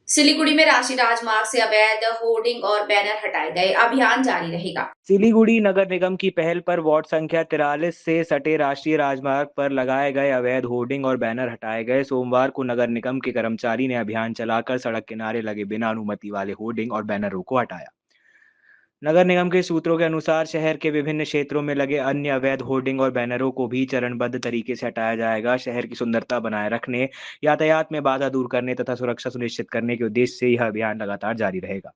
सिलीगुड़ी में राष्ट्रीय राजमार्ग से अवैध होर्डिंग और बैनर हटाए गए, अभियान जारी रहेगा। सिलीगुड़ी नगर निगम की पहल पर वार्ड संख्या 43 से सटे राष्ट्रीय राजमार्ग पर लगाए गए अवैध होर्डिंग और बैनर हटाए गए। सोमवार को नगर निगम के कर्मचारी ने अभियान चलाकर सड़क किनारे लगे बिना अनुमति वाले होर्डिंग और बैनरों को हटाया। नगर निगम के सूत्रों के अनुसार शहर के विभिन्न क्षेत्रों में लगे अन्य अवैध होर्डिंग और बैनरों को भी चरणबद्ध तरीके से हटाया जाएगा। शहर की सुंदरता बनाए रखने, यातायात में बाधा दूर करने तथा सुरक्षा सुनिश्चित करने के उद्देश्य से यह अभियान लगातार जारी रहेगा।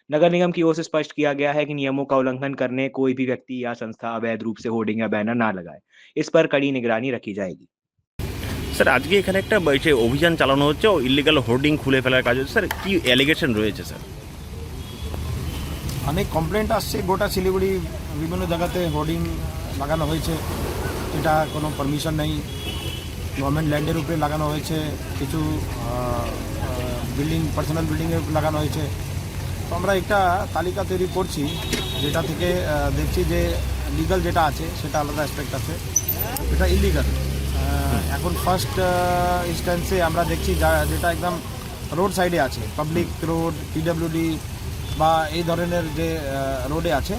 नगर निगम की ओर से स्पष्ट किया गया है कि नियमों का उल्लंघन करने कोई भी व्यक्ति या संस्था अवैध रूप से होर्डिंग या बैनर ना लगाए। इस पर कड़ी निगरानी रखी जाएगी। স্যার আজকে এখানে একটা যে অভিযান চালানো হচ্ছে ও ইলিগাল হোর্ডিং খুলে ফেলার কাজ হচ্ছে স্যার কি অ্যালিগেশন রয়েছে স্যার? অনেক কমপ্লেন্ট আসছে গোটা শিলিগুড়ি বিভিন্ন জায়গাতে হোর্ডিং লাগানো হয়েছে, এটা কোনো পারমিশন নেই, গভর্নমেন্ট ল্যান্ডের উপরে লাগানো হয়েছে, কিছু বিল্ডিং পার্সোনাল বিল্ডিংয়ে লাগানো হয়েছে। তো আমরা একটা তালিকা তৈরি করছি, যেটা থেকে দেখছি যে লিগাল যেটা আছে সেটা আলাদা অ্যাসপেক্ট আছে, এটা ইলিগাল। এখন ফার্স্ট ইনস্ট্যান্সে আমরা দেখছি যেটা একদম রোড সাইডে আছে, পাবলিক রোড, পিডব্লিউডি বা এই ধরনের যে রোডে আছে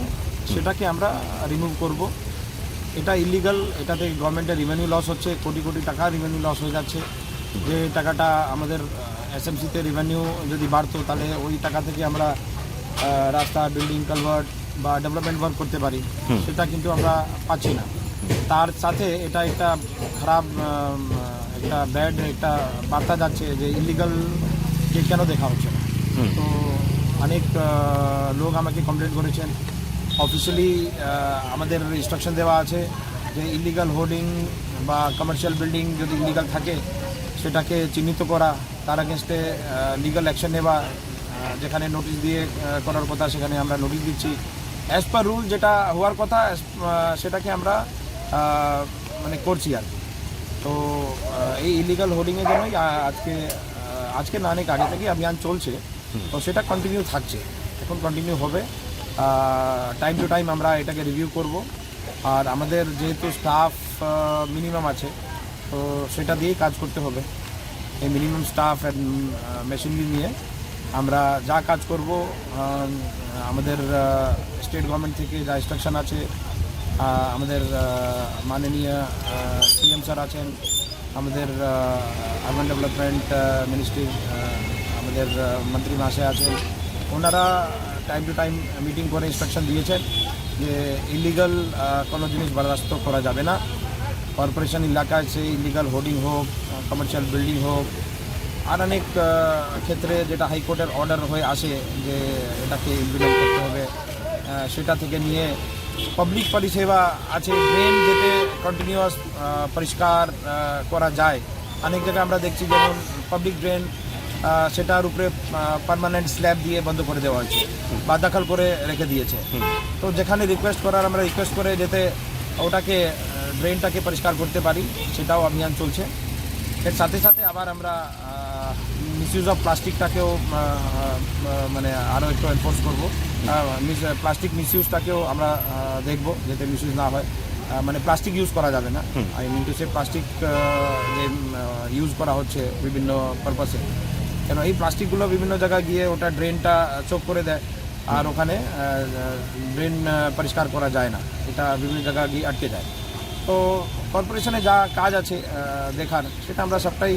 সেটাকে আমরা রিমুভ করব। এটা ইলিগাল, এটাতে গভর্নমেন্টের রেভিনিউ লস হচ্ছে, কোটি কোটি টাকা রেভিনিউ লস হয়ে যাচ্ছে। যে টাকাটা আমাদের এসএমসিতে রেভিনিউ যদি বাড়তো তাহলে ওই টাকা থেকে আমরা রাস্তা, বিল্ডিং, কালভার্ট বা ডেভেলপমেন্ট ওয়ার্ক করতে পারি, সেটা কিন্তু আমরা পাচ্ছি না। তার সাথে এটা একটা খারাপ একটা ব্যাড একটা বার্তা যাচ্ছে যে ইলিগালকে কেন দেখা হচ্ছে না। তো অনেক লোক আমাকে কমপ্লেন করেছেন, অফিসিয়ালি আমাদের ইনস্ট্রাকশন দেওয়া আছে যে ইলিগাল হোর্ডিং বা কমার্শিয়াল বিল্ডিং যদি ইলিগাল থাকে সেটাকে চিহ্নিত করা, তার আগেনস্টে লিগাল অ্যাকশন নেওয়া, যেখানে নোটিশ দিয়ে করার কথা সেখানে আমরা নোটিশ দিচ্ছি। অ্যাজ পার রুল যেটা হওয়ার কথা সেটাকে আমরা মানে করছি আর। তো এই ইলিগাল হোর্ডিংয়ের জন্যই আজকে না অনেক আগে থেকে অভিযান চলছে, তো সেটা কন্টিনিউ থাকছে, এখন কন্টিনিউ হবে। টাইম টু টাইম আমরা এটাকে রিভিউ করব। আর আমাদের যেহেতু স্টাফ মিনিমাম আছে, তো সেটা দিয়েই কাজ করতে হবে। এই মিনিমাম স্টাফ অ্যান্ড মেশিনারি নিয়ে আমরা যা কাজ করব, আমাদের স্টেট গভর্নমেন্ট থেকে যা ইনস্ট্রাকশন আছে, আমাদের মাননীয় সিএম স্যার আছেন, আমাদের আরবান ডেভেলপমেন্ট মিনিস্ট্রির আমাদের মন্ত্রী মহাশয় আছেন, ওনারা টাইম টু টাইম মিটিং করে ইনস্ট্রাকশন দিয়েছেন যে ইলিগাল কোনো জিনিস বরদাস্ত করা যাবে না। কর্পোরেশন এলাকায় সে ইলিগাল হোর্ডিং হোক, কমার্শিয়াল বিল্ডিং হোক, আর অনেক ক্ষেত্রে যেটা হাইকোর্টের অর্ডার হয়ে আসে যে এটাকে ইমপ্লিমেন্ট করতে হবে, সেটা থেকে নিয়ে পাবলিক পরিষেবা আছে, ড্রেন যেতে কন্টিনিউয়াস পরিষ্কার করা যায়। অনেক জায়গায় আমরা দেখছি যেমন পাবলিক ড্রেন সেটার উপরে পার্মানেন্ট স্ল্যাব দিয়ে বন্ধ করে দেওয়া হয়েছে বা দখল করে রেখে দিয়েছে। তো যেখানে রিকোয়েস্ট করার আমরা রিকোয়েস্ট করে যেতে ওটাকে ড্রেনটাকে পরিষ্কার করতে পারি, সেটাও অভিযান চলছে। এর সাথে সাথে আবার আমরা মিসইউজ অফ প্লাস্টিকটাকেও মানে আরও একটু এনফোর্স করবো। প্লাস্টিক মিসইউজটাকেও আমরা দেখব যাতে মিসইউজ না হয়, মানে প্লাস্টিক ইউজ করা যাবে না। I mean to say plastic যে ইউজ করা হচ্ছে বিভিন্ন পারপাসে, কেন এই প্লাস্টিকগুলো বিভিন্ন জায়গায় গিয়ে ওটা ড্রেনটা চোখ করে দেয়, আর ওখানে ড্রেন পরিষ্কার করা যায় না, এটা বিভিন্ন জায়গায় গিয়ে আটকে যায়। তো কর্পোরেশনে যা কাজ আছে দেখার, সেটা আমরা সবটাই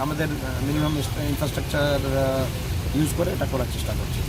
আমাদের মিনিমাম ইনফ্রাস্ট্রাকচার ইউজ করে এটা করার চেষ্টা করছি।